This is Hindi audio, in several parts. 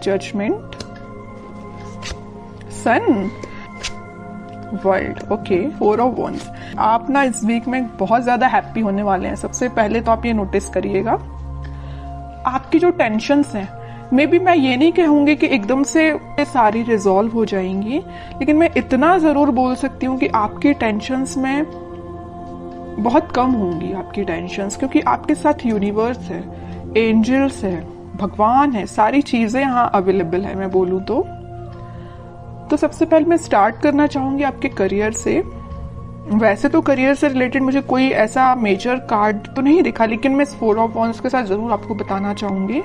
Judgement, sun, world. Okay, 4 of wands. आप ना इस वीक में बहुत ज्यादा हैप्पी होने वाले हैं। सबसे पहले तो आप ये नोटिस करिएगा, आपकी जो टेंशन्स हैं, मे बी मैं ये नहीं कहूंगी कि एकदम से सारी रिजॉल्व हो जाएंगी, लेकिन मैं इतना जरूर बोल सकती हूँ कि आपकी टेंशन्स में बहुत कम होंगी आपकी टेंशन्स, क्योंकि आपके साथ यूनिवर्स है, एंजल्स है, भगवान है, सारी चीजें यहाँ अवेलेबल है। मैं बोलूँ तो सबसे पहले मैं स्टार्ट करना चाहूंगी आपके करियर से। वैसे तो करियर से रिलेटेड मुझे कोई ऐसा मेजर कार्ड तो नहीं दिखा, लेकिन मैं इस 4 ऑफ वंड्स के साथ जरूर आपको बताना चाहूंगी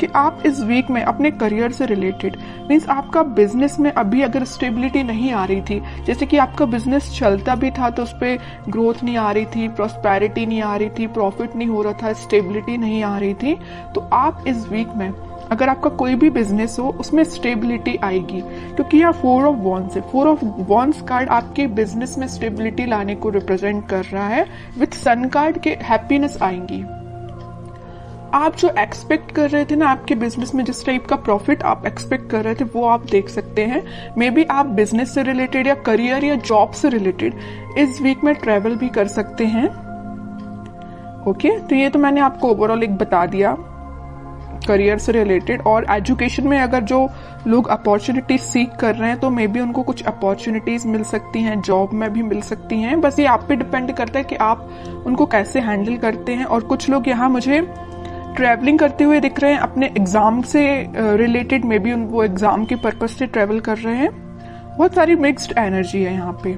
कि आप इस वीक में अपने करियर से रिलेटेड, मीन्स आपका बिजनेस में अभी अगर स्टेबिलिटी नहीं आ रही थी, जैसे कि आपका बिजनेस चलता भी था तो उस पर ग्रोथ नहीं आ रही थी, प्रॉस्पेरिटी नहीं आ रही थी, प्रॉफिट नहीं हो रहा था, स्टेबिलिटी नहीं आ रही थी, तो आप इस वीक में अगर आपका कोई भी बिजनेस हो उसमें स्टेबिलिटी आएगी, क्योंकि यहाँ 4 ऑफ वंड्स है। 4 ऑफ वंड्स कार्ड आपके बिजनेस में स्टेबिलिटी लाने को रिप्रेजेंट कर रहा है। विथ सन कार्ड के हैप्पीनेस आएंगी। आप जो एक्सपेक्ट कर रहे थे ना आपके बिजनेस में, जिस टाइप का प्रॉफिट आप एक्सपेक्ट कर रहे थे, वो आप देख सकते हैं। मे बी आप बिजनेस से रिलेटेड या करियर या जॉब से रिलेटेड इस वीक में ट्रेवल भी कर सकते हैं। ओके, तो ये तो मैंने आपको ओवरऑल एक बता दिया करियर से रिलेटेड। और एजुकेशन में अगर जो लोग अपॉर्चुनिटीज सीख कर रहे हैं तो मे बी उनको कुछ अपॉर्चुनिटीज मिल सकती हैं, जॉब में भी मिल सकती हैं। बस ये आप पे डिपेंड करता है कि आप उनको कैसे हैंडल करते हैं। और कुछ लोग यहाँ मुझे ट्रैवलिंग करते हुए दिख रहे हैं अपने एग्जाम से रिलेटेड, मे बी वो एग्जाम के पर्पज से ट्रैवल कर रहे हैं। बहुत सारी मिक्स्ड एनर्जी है यहाँ पे,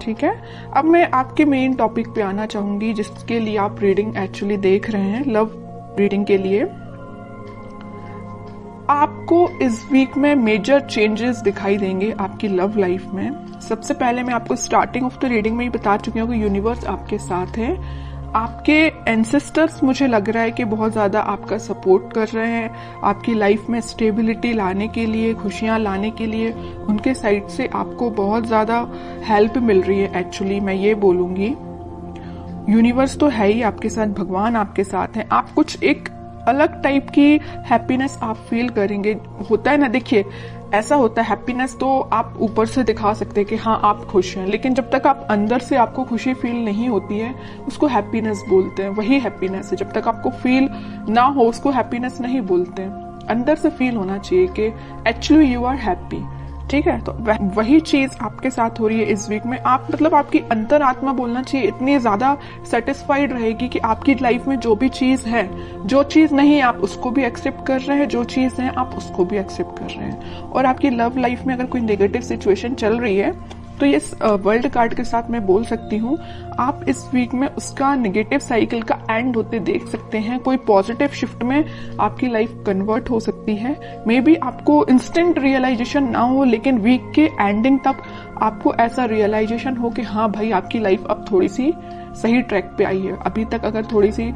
ठीक है। अब मैं आपके मेन टॉपिक पे आना चाहूंगी जिसके लिए आप रीडिंग एक्चुअली देख रहे हैं, लव रीडिंग के लिए। आपको इस वीक में मेजर चेंजेस दिखाई देंगे आपकी लव लाइफ में। सबसे पहले मैं आपको स्टार्टिंग ऑफ द रीडिंग में ही बता चुकी हूँ कि यूनिवर्स आपके साथ है। आपके एंसेस्टर्स मुझे लग रहा है कि बहुत ज्यादा आपका सपोर्ट कर रहे हैं, आपकी लाइफ में स्टेबिलिटी लाने के लिए, खुशियां लाने के लिए उनके साइड से आपको बहुत ज्यादा हेल्प मिल रही है। एक्चुअली मैं ये बोलूंगी यूनिवर्स तो है ही आपके साथ, भगवान आपके साथ है। आप कुछ एक अलग टाइप की हैप्पीनेस आप फील करेंगे। होता है ना, देखिए ऐसा होता है, हैप्पीनेस तो आप ऊपर से दिखा सकते हैं कि हाँ आप खुश हैं, लेकिन जब तक आप अंदर से आपको खुशी फील नहीं होती है उसको हैप्पीनेस बोलते हैं। वही हैप्पीनेस है, जब तक आपको फील ना हो उसको हैप्पीनेस नहीं बोलते हैं। अंदर से फील होना चाहिए कि एक्चुअली यू आर हैप्पी, ठीक है। तो वही चीज आपके साथ हो रही है इस वीक में। आप मतलब आपकी अंतरात्मा बोलना चाहिए इतनी ज्यादा सेटिस्फाइड रहेगी कि आपकी लाइफ में जो भी चीज है, जो चीज नहीं आप उसको भी एक्सेप्ट कर रहे हैं, जो चीज है आप उसको भी एक्सेप्ट कर रहे हैं। और आपकी लव लाइफ में अगर कोई नेगेटिव सिचुएशन चल रही है तो ये वर्ल्ड कार्ड के साथ मैं बोल सकती हूँ आप इस वीक में उसका नेगेटिव साइकिल का एंड होते देख सकते हैं। कोई पॉजिटिव शिफ्ट में आपकी लाइफ कन्वर्ट हो सकती है। मे बी आपको इंस्टेंट रियलाइजेशन ना हो, लेकिन वीक के एंडिंग तक आपको ऐसा रियलाइजेशन हो कि हाँ भाई आपकी लाइफ अब थोड़ी सी सही ट्रैक पे आई है। अभी तक अगर थोड़ी सी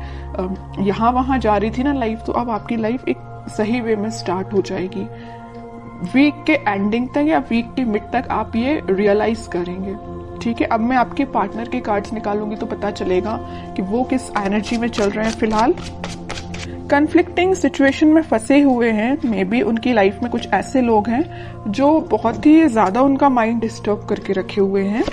यहाँ वहां जा रही थी ना लाइफ, तो अब आपकी लाइफ एक सही वे में स्टार्ट हो जाएगी। वीक के एंडिंग तक या वीक के मिड तक आप ये रियलाइज करेंगे, ठीक है। अब मैं आपके पार्टनर के कार्ड्स निकालूंगी तो पता चलेगा कि वो किस एनर्जी में चल रहे हैं फिलहाल। कन्फ्लिक्टिंग सिचुएशन में फंसे हुए हैं। मे बी उनकी लाइफ में कुछ ऐसे लोग हैं जो बहुत ही ज्यादा उनका माइंड डिस्टर्ब करके रखे हुए हैं।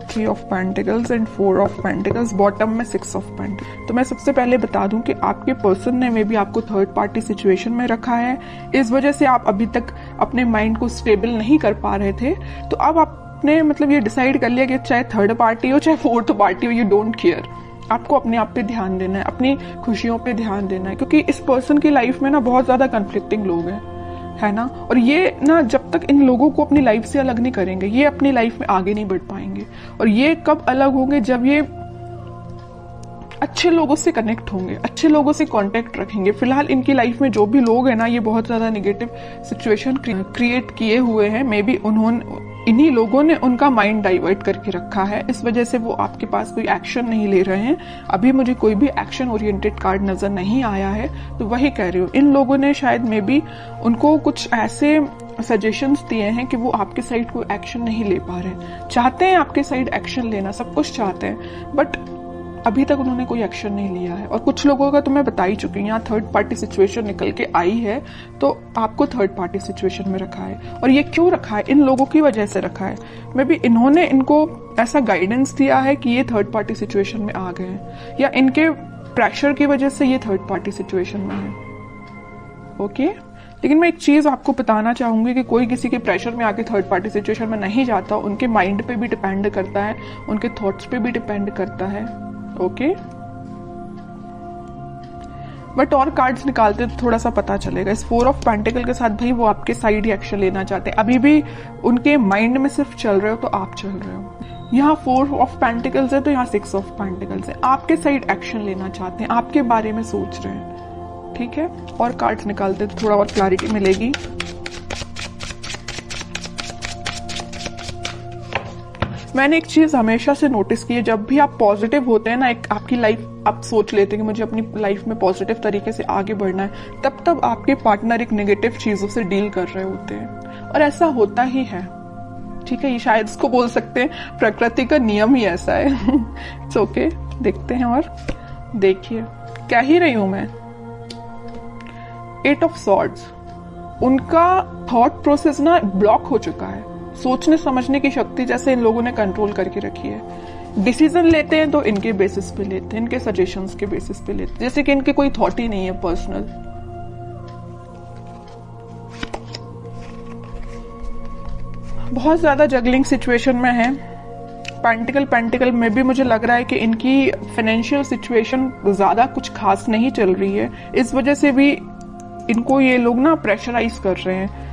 3 of pentacles and 4 of pentacles, bottom में 6 ऑफ पेंटिकल्स। तो मैं सबसे पहले बता दूं कि आपके पर्सन ने मे बी आपको थर्ड पार्टी सिचुएशन में रखा है। इस वजह से आप अभी तक अपने माइंड को स्टेबल नहीं कर पा रहे थे। तो अब आपने मतलब ये डिसाइड कर लिया कि चाहे थर्ड पार्टी हो चाहे फोर्थ पार्टी हो, यू डोंट केयर। आपको अपने आप पे ध्यान देना है, अपनी खुशियों पे ध्यान देना है, क्योंकि इस पर्सन की लाइफ में ना बहुत ज्यादा कन्फ्लिक्टिंग लोग हैं, है ना। और ये ना जब तक इन लोगों को अपनी लाइफ से अलग नहीं करेंगे, ये अपनी लाइफ में आगे नहीं बढ़ पाएंगे। और ये कब अलग होंगे, जब ये अच्छे लोगों से कनेक्ट होंगे, अच्छे लोगों से कांटेक्ट रखेंगे। फिलहाल इनकी लाइफ में जो भी लोग हैं ना, ये बहुत ज्यादा नेगेटिव सिचुएशन क्रिएट किए हुए हैं। मे बी इन्हीं लोगों ने उनका माइंड डाइवर्ट करके रखा है, इस वजह से वो आपके पास कोई एक्शन नहीं ले रहे हैं। अभी मुझे कोई भी एक्शन ओरिएंटेड कार्ड नजर नहीं आया है, तो वही कह रही हूँ। इन लोगों ने शायद मे बी उनको कुछ ऐसे सजेशंस दिए हैं कि वो आपके साइड कोई एक्शन नहीं ले पा रहे। चाहते हैं आपके साइड एक्शन लेना, सब कुछ चाहते हैं, बट अभी तक उन्होंने कोई एक्शन नहीं लिया है। और कुछ लोगों का तो मैं बता ही चुकी हूँ, यहाँ थर्ड पार्टी सिचुएशन निकल के आई है, तो आपको थर्ड पार्टी सिचुएशन में रखा है। और ये क्यों रखा है? इन लोगों की वजह से रखा है। मे बी इन्होंने इनको ऐसा गाइडेंस दिया है कि ये थर्ड पार्टी सिचुएशन में आ गए हैं, या इनके प्रेशर की वजह से ये थर्ड पार्टी सिचुएशन में है। ओके, लेकिन मैं एक चीज आपको बताना चाहूंगी कि कोई किसी के प्रेशर में आके थर्ड पार्टी सिचुएशन में नहीं जाता। उनके माइंड पे भी डिपेंड करता है, उनके थॉट्स पे भी डिपेंड करता है। ओके, बट और कार्ड्स निकालते तो थोड़ा सा पता चलेगा। इस 4 ऑफ पेंटिकल के साथ भाई वो आपके साइड ही एक्शन लेना चाहते हैं। अभी भी उनके माइंड में सिर्फ चल रहे हो तो आप चल रहे हो। यहाँ 4 ऑफ पेंटिकल्स है तो यहाँ 6 ऑफ पेंटिकल्स है। आपके साइड एक्शन लेना चाहते हैं, आपके बारे में सोच रहे हैं। ठीक है, और कार्ड्स निकालते तो थोड़ा और क्लैरिटी मिलेगी। मैंने एक चीज हमेशा से नोटिस की है, जब भी आप पॉजिटिव होते हैं ना, एक आपकी लाइफ आप सोच लेते हैं कि मुझे अपनी लाइफ में पॉजिटिव तरीके से आगे बढ़ना है, तब आपके पार्टनर एक नेगेटिव चीजों से डील कर रहे होते हैं। और ऐसा होता ही है। ठीक है, ये शायद इसको बोल सकते हैं प्रकृति का नियम ही ऐसा है। इट्स ओके, देखते हैं। और देखिए क्या ही रही हूं मैं, 8 ऑफ सॉर्ड्स। उनका थॉट प्रोसेस ना ब्लॉक हो चुका है। सोचने समझने की शक्ति जैसे इन लोगों ने कंट्रोल करके रखी है। डिसीजन लेते हैं तो इनके बेसिस पे लेते हैं, इनके सजेशंस के बेसिस पे लेते हैं, जैसे कि इनके कोई थॉट ही नहीं है पर्सनल। बहुत ज्यादा जगलिंग सिचुएशन में है। पेंटिकल में भी मुझे लग रहा है कि इनकी फाइनेंशियल सिचुएशन ज्यादा कुछ खास नहीं चल रही है। इस वजह से भी इनको ये लोग ना प्रेशराइज कर रहे हैं।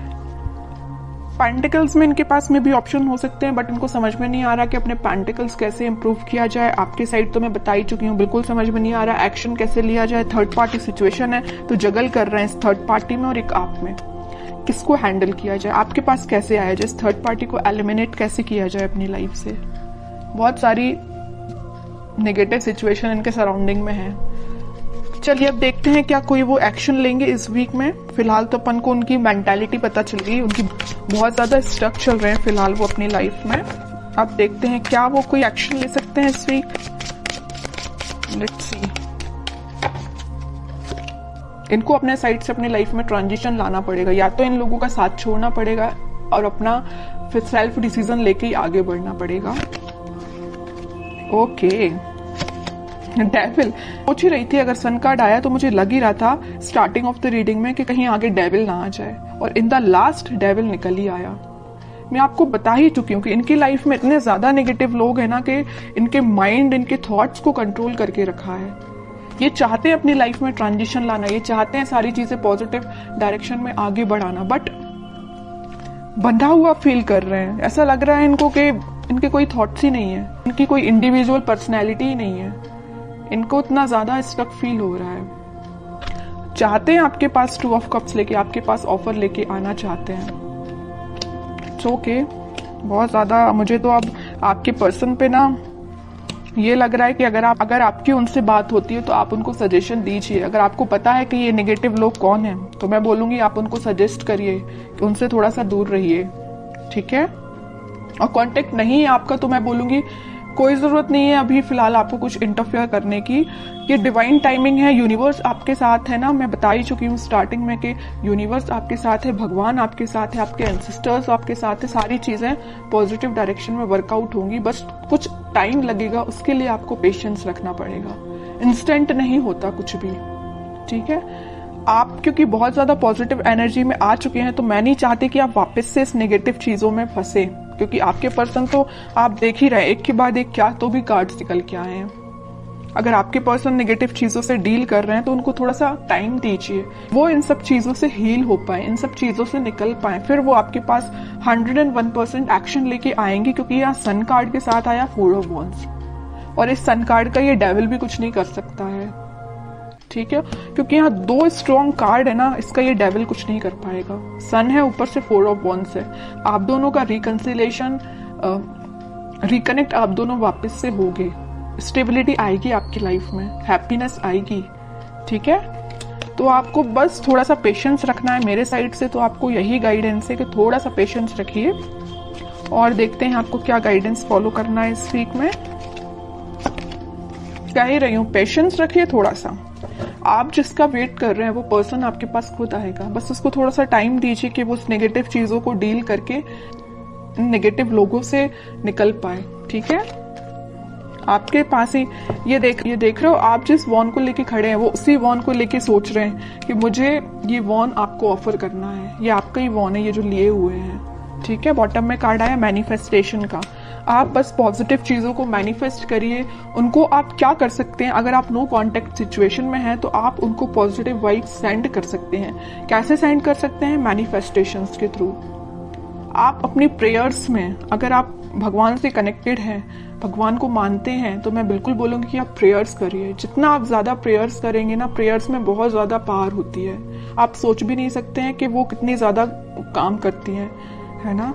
पेंटिकल्स में इनके पास में भी ऑप्शन हो सकते हैं, बट इनको समझ में नहीं आ रहा कि अपने पेंटिकल्स कैसे इंप्रूव किया जाए। आपकी साइड तो मैं बता ही चुकी हूँ, बिल्कुल समझ में नहीं आ रहा एक्शन कैसे लिया जाए। थर्ड पार्टी सिचुएशन है तो जगल कर रहे हैं इस थर्ड पार्टी में और एक आप में। किसको हैंडल किया जाए, आपके पास कैसे आया जाए, इस थर्ड पार्टी को एलिमिनेट कैसे किया जाए अपनी लाइफ से। बहुत सारी नेगेटिव सिचुएशन इनके सराउंडिंग में है। चलिए अब देखते हैं क्या कोई वो एक्शन लेंगे इस वीक में। फिलहाल तो अपन को उनकी मेंटालिटी पता चल गई, उनकी बहुत ज्यादा स्टक चल रहे हैं फिलहाल वो अपनी लाइफ में। अब देखते हैं क्या वो कोई एक्शन ले सकते हैं इस वीक। Let's see. इनको अपने साइड से अपनी लाइफ में ट्रांजिशन लाना पड़ेगा, या तो इन लोगों का साथ छोड़ना पड़ेगा और अपना फिर सेल्फ डिसीजन लेके ही आगे बढ़ना पड़ेगा। ओके, डेविल सोच ही रही थी, अगर सन कार्ड आया तो मुझे लग ही रहा था स्टार्टिंग ऑफ द रीडिंग में कि कहीं आगे डेविल ना आ जाए, और इन द लास्ट डेविल निकल ही आया। मैं आपको बता ही चुकी हूँ कि इनकी लाइफ में इतने ज्यादा नेगेटिव लोग हैं ना कि इनके माइंड, इनके थॉट्स को कंट्रोल करके रखा है। ये चाहते हैं अपनी लाइफ में ट्रांजिशन लाना, ये चाहते हैं सारी चीजें पॉजिटिव डायरेक्शन में आगे बढ़ाना, बट बंधा हुआ फील कर रहे हैं। ऐसा लग रहा है इनको कि इनके कोई थॉट्स ही नहीं है, इनकी कोई इंडिविजुअल पर्सनैलिटी ही नहीं है। इनको इतना ज्यादा स्टक फील हो रहा है। चाहते हैं आपके पास 2 ऑफ कप्स लेके, आपके पास ऑफर लेके आना चाहते हैं। It's okay. बहुत ज्यादा मुझे तो अब आपके पर्सन पे ना ये लग रहा है कि अगर आपकी उनसे बात होती है तो आप उनको सजेशन दीजिए। अगर आपको पता है कि ये नेगेटिव लोग कौन हैं तो मैं बोलूंगी आप उनको सजेस्ट करिए कि उनसे थोड़ा सा दूर रहिए। ठीक है, और कांटेक्ट नहीं है आपका तो मैं बोलूंगी कोई जरूरत नहीं है अभी फिलहाल आपको कुछ इंटरफेयर करने की। ये डिवाइन टाइमिंग है, यूनिवर्स आपके साथ है ना। मैं बता ही चुकी हूँ स्टार्टिंग में कि यूनिवर्स आपके साथ है, भगवान आपके साथ है, आपके एंसेस्टर्स आपके साथ है। सारी चीजें पॉजिटिव डायरेक्शन में वर्कआउट होंगी, बस कुछ टाइम लगेगा, उसके लिए आपको पेशेंस रखना पड़ेगा। इंस्टेंट नहीं होता कुछ भी। ठीक है, आप क्योंकि बहुत ज्यादा पॉजिटिव एनर्जी में आ चुके हैं तो मैं नहीं चाहती कि आप वापस से इस नेगेटिव चीजों में फंसे, क्योंकि आपके पर्सन तो आप देख ही रहे एक के बाद एक क्या तो भी कार्ड्स निकल के आए हैं। अगर आपके पर्सन नेगेटिव चीजों से डील कर रहे हैं तो उनको थोड़ा सा टाइम दीजिए, वो इन सब चीजों से हील हो पाए, इन सब चीजों से निकल पाए, फिर वो आपके पास 101% एक्शन लेके आएंगे। क्योंकि यहाँ सन कार्ड के साथ आया 4 ऑफ वॉन्ड्स, और इस सन कार्ड का ये डेविल भी कुछ नहीं कर सकता है। ठीक है, क्योंकि यहाँ 2 स्ट्रॉन्ग कार्ड है ना, इसका ये डेविल कुछ नहीं कर पाएगा। सन है, ऊपर से 4 ऑफ वॉन्ड्स है। आप दोनों का रिकंसिलेशन, रिकनेक्ट आप दोनों वापस से होगे, स्टेबिलिटी आएगी आपकी लाइफ में, हैप्पीनेस आएगी। ठीक है, तो आपको बस थोड़ा सा पेशेंस रखना है मेरे साइड से। तो आपको यही गाइडेंस है कि थोड़ा सा पेशेंस रखिए, और देखते हैं आपको क्या गाइडेंस फॉलो करना है इस वीक में। कह ही रही हूँ, पेशेंस रखिए थोड़ा सा। आप जिसका वेट कर रहे हैं वो पर्सन आपके पास खुद आएगा, बस उसको थोड़ा सा टाइम दीजिए कि वो उस नेगेटिव चीजों को डील करके नेगेटिव लोगों से निकल पाए। ठीक है, आपके पास ही ये देख रहे हो, आप जिस वॉन को लेके खड़े हैं वो उसी वॉन को लेके सोच रहे हैं कि मुझे ये वॉन आपको ऑफर करना है, ये आपका ही वॉन है ये जो लिए हुए हैं। ठीक है, बॉटम में कार्ड आया मैनिफेस्टेशन का। आप बस पॉजिटिव चीजों को मैनिफेस्ट करिए। उनको आप क्या कर सकते हैं, अगर आप नो कांटेक्ट सिचुएशन में हैं तो आप उनको पॉजिटिव वाइब्स सेंड कर सकते हैं। कैसे सेंड कर सकते हैं? मैनिफेस्टेशंस के थ्रू। आप अपनी प्रेयर्स में, अगर आप भगवान से कनेक्टेड हैं, भगवान को मानते हैं, तो मैं बिल्कुल बोलूंगी कि आप प्रेयर्स करिए। जितना आप ज्यादा प्रेयर्स करेंगे ना, प्रेयर्स में बहुत ज्यादा पावर होती है। आप सोच भी नहीं सकते हैं कि वो कितनी ज्यादा काम करती है ना।